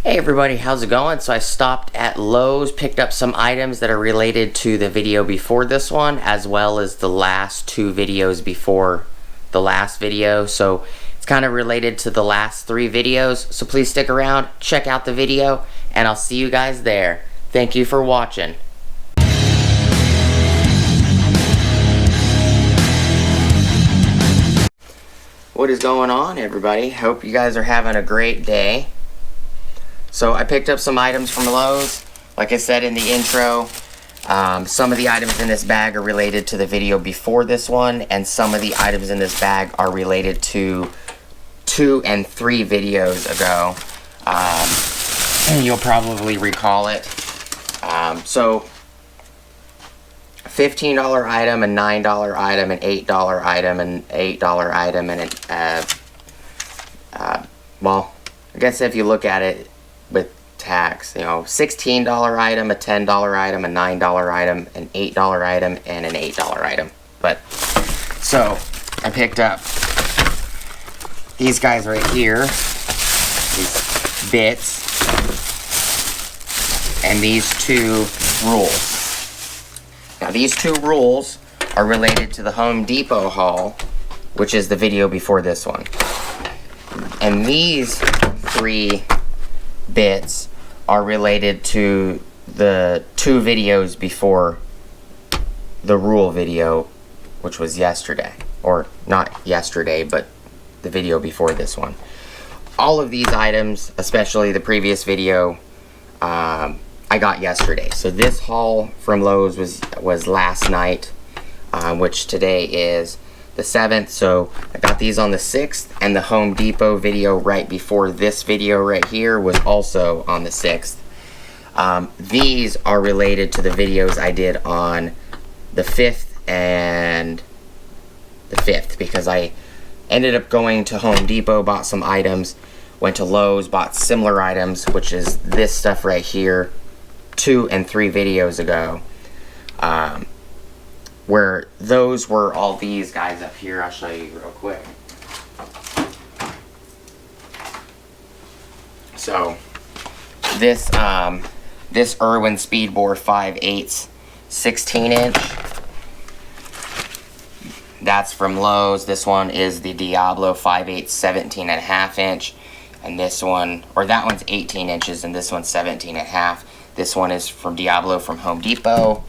Hey everybody, how's it going? So I stopped at Lowe's, picked up some items that are related to the video before this one, as well as the last two videos before the last video. So it's kind of related to the last three videos. So please stick around, check out the video, and I'll see you guys there. Thank you for watching. What is going on, everybody? Hope you guys are having a great day. So I picked up some items from Lowe's. Like I said in the intro, some of the items in this bag are related to the video before this one, and some of the items in this bag are related to 2 and 3 videos ago. You'll probably recall it. So $15 item, a $9 item, an $8 item, an $8 item, and well, I guess if you look at it with tax, you know, $16 item, a $10 item, a $9 item, an $8 item, and an $8 item. But so I picked up these guys right here, these bits, and these 2 rules. Now these 2 rules are related to the Home Depot haul, which is the video before this one. And these 3 bits are related to the 2 videos before the rule video, which was yesterday. Or not yesterday, but the video before this one. All of these items, especially the previous video, I got yesterday. So this haul from Lowe's was last night, which today is the 7th. So I got these on the 6th, and the Home Depot video right before this video right here was also on the 6th. These are related to the videos I did on the 5th and the 5th, because I ended up going to Home Depot, bought some items, went to Lowe's, bought similar items, which is this stuff right here, 2 and 3 videos ago. Where those were all these guys up here. I'll show you real quick. So this this Irwin Speedboard 5/8 16-inch, that's from Lowe's. This one is the Diablo 5/8 17.5-inch, and this one, or that one's 18 inches and this one's 17.5. This one is from Diablo from Home Depot.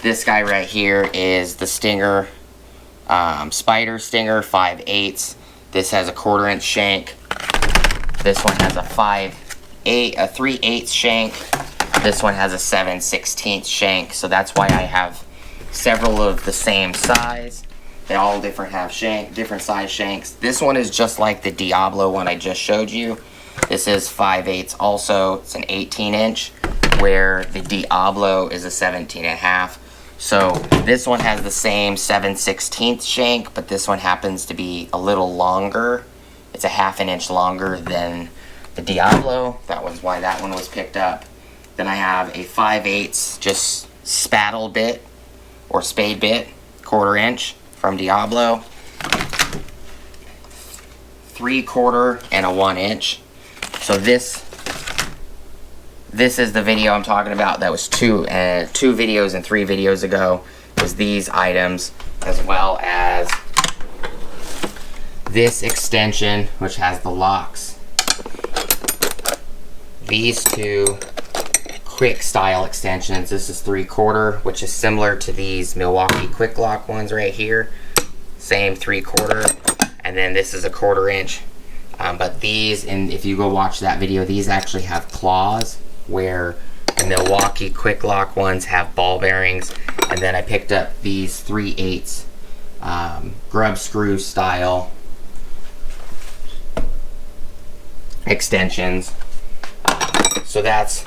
This guy right here is the Stinger, Spyder Stinger 5/8. This has a 1/4 inch shank. This one has a 3/8 shank. This one has a 7/16 shank. So that's why I have several of the same size. They all different size shanks. This one is just like the Diablo one I just showed you. This is 5/8 also. It's an 18-inch, where the Diablo is a 17.5. So this one has the same 7/16 shank, but this one happens to be a little longer. It's a 1/2 inch longer than the Diablo. That was why that one was picked up. Then I have a 5/8 just spattle bit or spade bit, 1/4 inch from Diablo. 3/4 and a 1 inch. So this is the video I'm talking about. That was 2 videos and 3 videos ago. Was these items, as well as this extension, which has the locks. These 2 quick style extensions. This is 3/4, which is similar to these Milwaukee quick lock ones right here. Same 3/4, and then this is a 1/4 inch. But these, and if you go watch that video, these actually have claws, where the Milwaukee quick lock ones have ball bearings. And then I picked up these 3/8 grub screw style extensions. So that's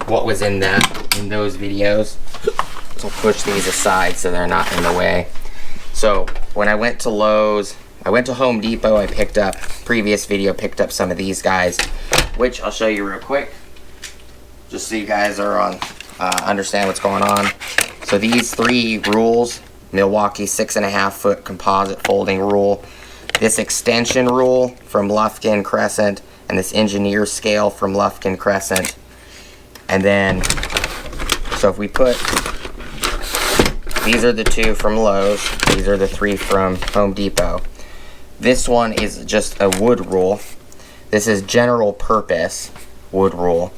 what was in those videos. So I'll push these aside so they're not in the way. So when I went to Lowe's, I went to Home Depot, I picked up, previous video, picked up some of these guys, which I'll show you real quick, just so you guys are on, understand what's going on. So these 3 rules, Milwaukee 6.5 foot composite folding rule, this extension rule from Lufkin, Crescent, and this engineer scale from Lufkin Crescent. And then, so if we put, these are the 2 from Lowe's, these are the 3 from Home Depot. This one is just a wood rule. This is general purpose wood rule.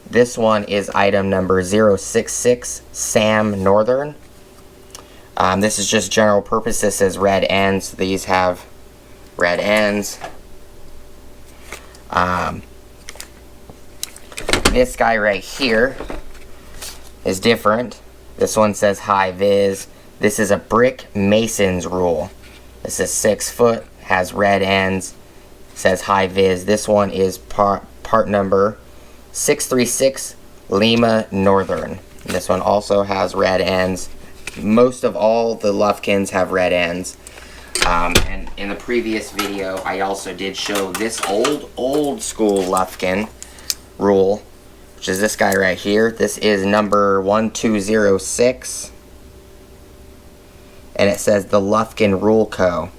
This one is item number 066, Sam Northern. This is just general purpose. This is red ends. These have red ends. This guy right here is different. This one says high vis. This is a brick mason's rule. This is 6 foot, has red ends, says high vis. This one is part number 636 Lima Northern. And this one also has red ends. Most of all the Lufkins have red ends. And in the previous video, I also did show this old school Lufkin rule, which is this guy right here. This is number 1206. And it says the Lufkin Rule Co.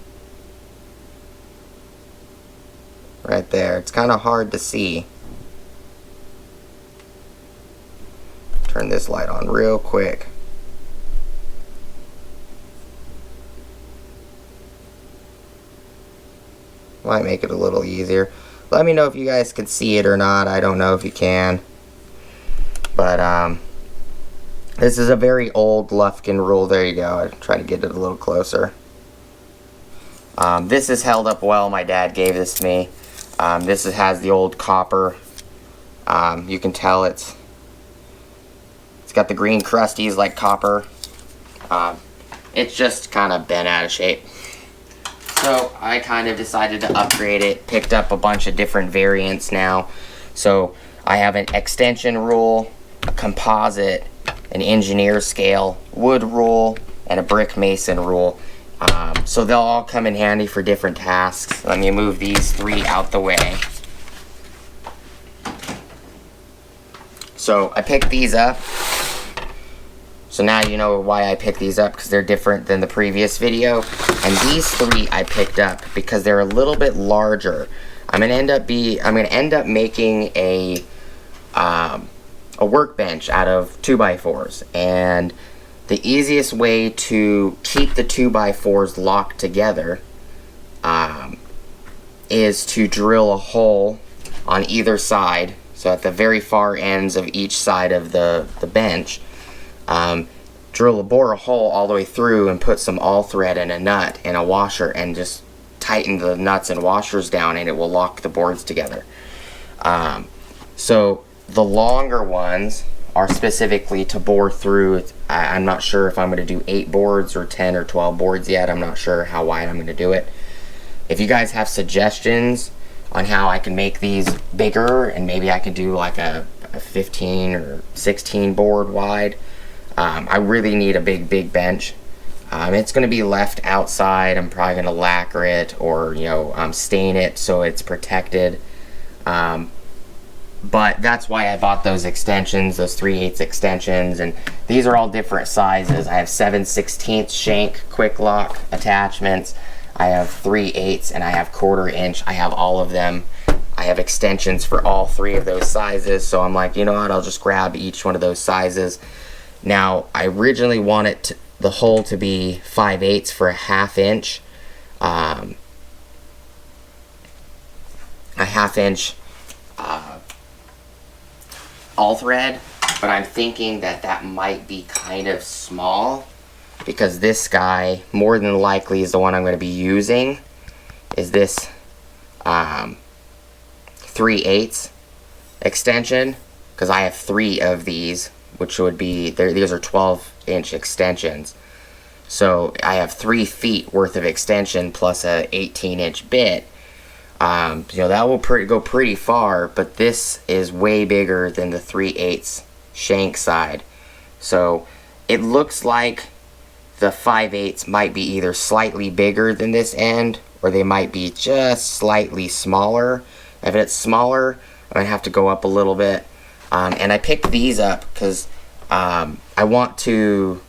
Right there. It's kind of hard to see. Turn this light on real quick. Might make it a little easier. Let me know if you guys can see it or not. I don't know if you can. But, this is a very old Lufkin rule. There you go. I try to get it a little closer. This is held up well. My dad gave this to me. This has the old copper. You can tell it's got the green crusties like copper. It's just kind of bent out of shape. So I kind of decided to upgrade it. Picked up a bunch of different variants now. So I have an extension rule, a composite, an engineer scale, wood rule, and a brick mason rule. So they'll all come in handy for different tasks. Let me move these 3 out the way. So I picked these up. So now you know why I picked these up, because they're different than the previous video. And these 3 I picked up because they're a little bit larger. I'm gonna end up making a workbench out of 2x4s, and the easiest way to keep the 2x4s locked together is to drill a hole on either side. So at the very far ends of each side of the bench, bore a hole all the way through and put some all thread and a nut and a washer, and just tighten the nuts and washers down, and it will lock the boards together. So the longer ones are specifically to bore through. I'm not sure if I'm going to do 8 boards or 10 or 12 boards yet. I'm not sure how wide I'm going to do it. If you guys have suggestions on how I can make these bigger, and maybe I can do like a 15 or 16 board wide, I really need a big bench. It's going to be left outside. I'm probably going to lacquer it, or stain it so it's protected. But that's why I bought those extensions, those 3/8 extensions, and these are all different sizes. I have 7/16 shank quick lock attachments, I have 3/8, and I have 1/4 inch. I have all of them. I have extensions for all 3 of those sizes, so I'm like, you know what, I'll just grab each one of those sizes. Now, I originally wanted the hole to be 5/8 for a 1/2 inch. A 1/2 inch all thread, but I'm thinking that might be kind of small, because this guy more than likely is the one I'm going to be using, is this 3/8 extension, because I have 3 of these, which would be, these are 12-inch extensions. So I have 3 feet worth of extension plus a 18-inch bit. That will go pretty far, but this is way bigger than the 3/8 shank side. So it looks like the 5/8 might be either slightly bigger than this end, or they might be just slightly smaller. If it's smaller, I'm going to have to go up a little bit. And I picked these up because I want the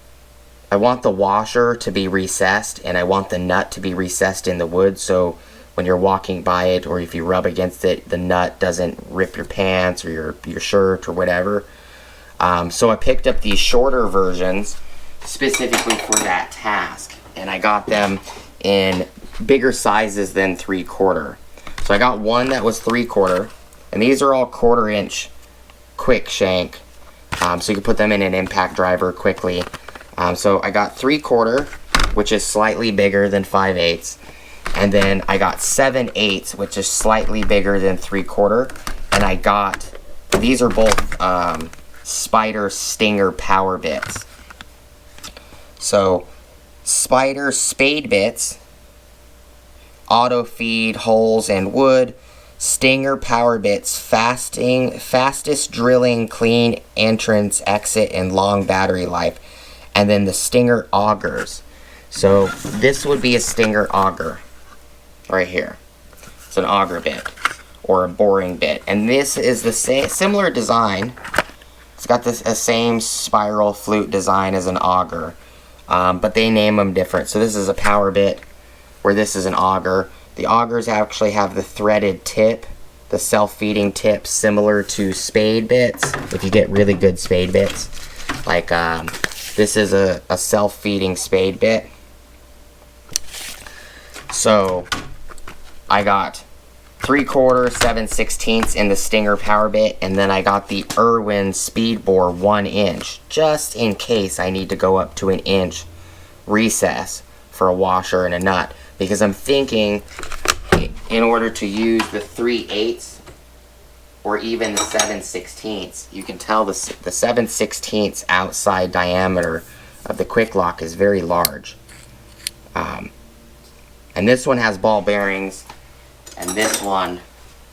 washer to be recessed, and I want the nut to be recessed in the wood, so when you're walking by it, or if you rub against it, the nut doesn't rip your pants or your shirt or whatever. So I picked up these shorter versions specifically for that task, and I got them in bigger sizes than 3/4. So I got one that was 3/4, and these are all 1/4 inch quick shank, so you can put them in an impact driver quickly. So I got 3/4, which is slightly bigger than 5/8, and then I got 7/8, which is slightly bigger than 3/4, and I got, these are both Spyder Stinger power bits. So Spyder spade bits, auto feed, holes, and wood. Stinger power bits, fastest drilling, clean entrance, exit, and long battery life. And then the Stinger augers. So this would be a Stinger auger right here. It's an auger bit or a boring bit. And this is the same, similar design. It's got this same spiral flute design as an auger, but they name them different. So this is a power bit, where this is an auger. The augers actually have the threaded tip, the self-feeding tip, similar to spade bits. If you get really good spade bits, like this is a self-feeding spade bit. So I got 3/4, 7/16 in the Stinger power bit, and then I got the Irwin Speedboard 1 inch, just in case I need to go up to an inch recess for a washer and a nut, because I'm thinking in order to use the 3/8 or even the 7/16, you can tell the 7/16 outside diameter of the quick lock is very large. And this one has ball bearings, and this one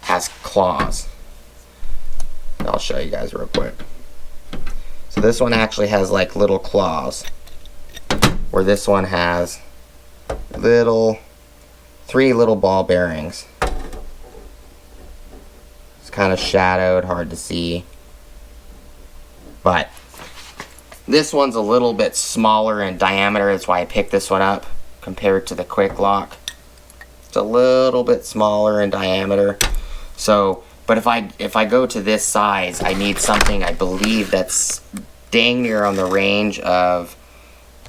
has claws. I'll show you guys real quick. So this one actually has like little claws, where this one has three little ball bearings. It's kind of shadowed, hard to see, but this one's a little bit smaller in diameter. That's why I picked this one up compared to the quick lock. It's a little bit smaller in diameter. So, but if I go to this size, I need something, I believe, that's dang near on the range of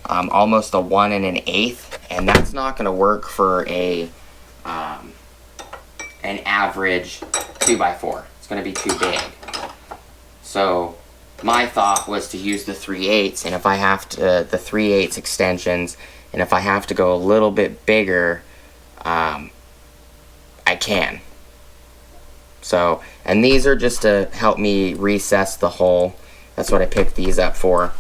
almost a 1 1/8, and that's not going to work for an average 2x4. It's going to be too big. So my thought was to use the 3/8, and if I have to, the 3/8 extensions, and if I have to go a little bit bigger, I can. So, and these are just to help me recess the hole. That's what I picked these up for.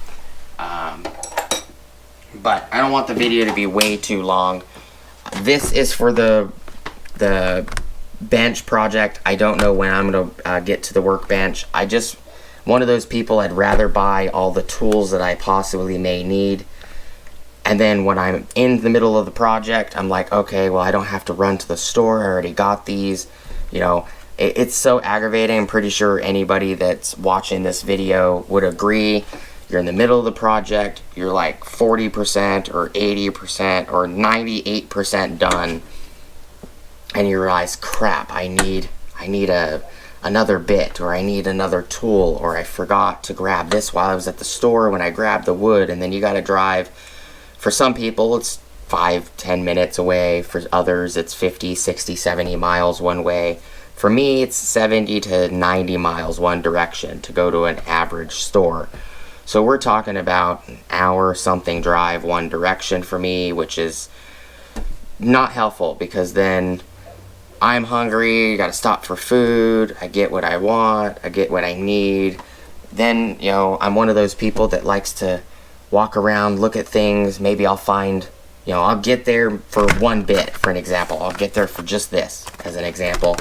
But I don't want the video to be way too long. This is for the bench project. I don't know when I'm going to get to the workbench. I just, one of those people, I'd rather buy all the tools that I possibly may need, and then when I'm in the middle of the project, I'm like, okay, well, I don't have to run to the store. I already got these. You know, it's so aggravating. I'm pretty sure anybody that's watching this video would agree. You're in the middle of the project. You're like 40% or 80% or 98% done, and you realize, crap, I need another bit, or I need another tool, or I forgot to grab this while I was at the store when I grabbed the wood, and then you got to drive. For some people, it's 5-10 minutes away. For others, it's 50, 60, 70 miles one way. For me, it's 70 to 90 miles one direction to go to an average store. So we're talking about an hour something drive one direction for me, which is not helpful, because then I'm hungry, gotta stop for food, I get what I want, I get what I need. Then, you know, I'm one of those people that likes to walk around, look at things. Maybe I'll find, you know, I'll get there for one bit, for an example. I'll get there for just this, as an example.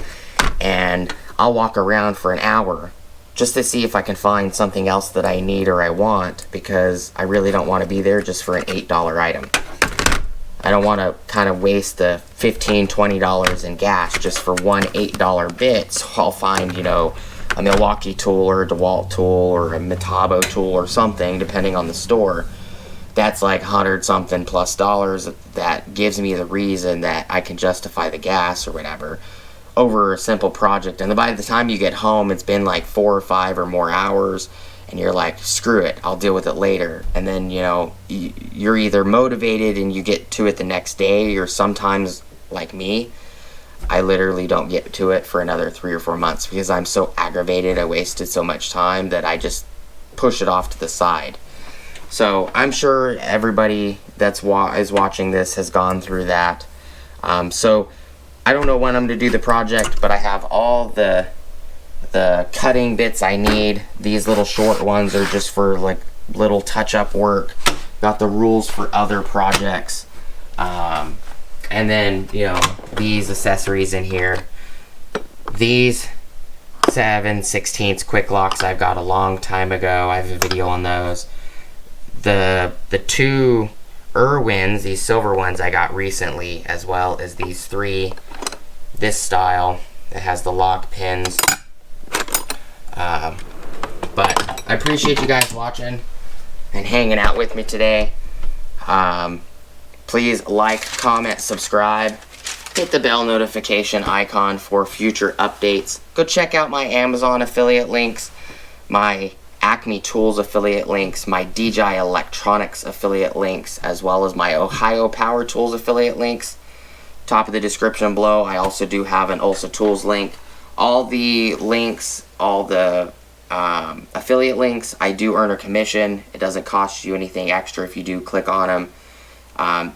And I'll walk around for an hour just to see if I can find something else that I need or I want, because I really don't want to be there just for an $8 item. I don't want to kind of waste the $15, $20 in gas just for one $8 bit. So I'll find, you know, a Milwaukee tool or a DeWalt tool or a Metabo tool or something, depending on the store. that's like $100-something plus that gives me the reason that I can justify the gas or whatever over a simple project. And by the time you get home, it's been like 4 or 5 or more hours, and you're like, screw it, I'll deal with it later. And then, you know, you're either motivated and you get to it the next day, or sometimes, like me, I literally don't get to it for another 3 or 4 months because I'm so aggravated. I wasted so much time that I just push it off to the side. So I'm sure everybody that's is watching this has gone through that. So I don't know when I'm going to do the project, but I have all the cutting bits I need. These little short ones are just for like little touch-up work. Got the rules for other projects. And then, you know, these accessories in here. These 7/16 quick locks I've got a long time ago. I have a video on those. The 2 Irwins, these silver ones, I got recently, as well as these 3 this style that has the lock pins. But I appreciate you guys watching and hanging out with me today. Please like, comment, subscribe. Hit the bell notification icon for future updates. Go check out my Amazon affiliate links, my Acme Tools affiliate links, my DJI Electronics affiliate links, as well as my Ohio Power Tools affiliate links. Top of the description below, I also do have an Ulsa Tools link. All the links, all the affiliate links, I do earn a commission. It doesn't cost you anything extra if you do click on them.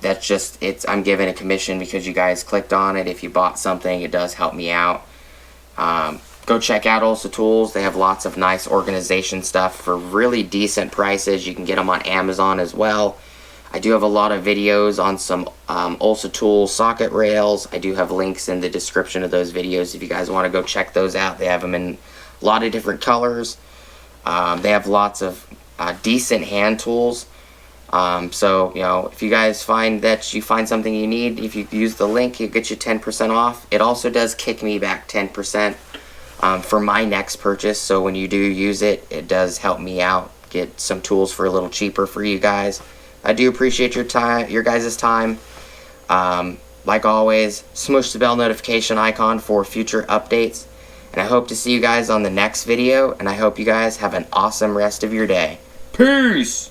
That's just, I'm giving a commission because you guys clicked on it. If you bought something, it does help me out. Go check out Ulsa Tools. They have lots of nice organization stuff for really decent prices. You can get them on Amazon as well. I do have a lot of videos on some Ulsa Tools socket rails. I do have links in the description of those videos if you guys want to go check those out. They have them in a lot of different colors. They have lots of decent hand tools. So, you know, if you guys find that you find something you need, if you use the link, it gets you 10% off. It also does kick me back 10% for my next purchase. So when you do use it, it does help me out, get some tools for a little cheaper for you guys. I do appreciate your time, your guys' time. Like always, smush the bell notification icon for future updates. And I hope to see you guys on the next video. And I hope you guys have an awesome rest of your day. Peace!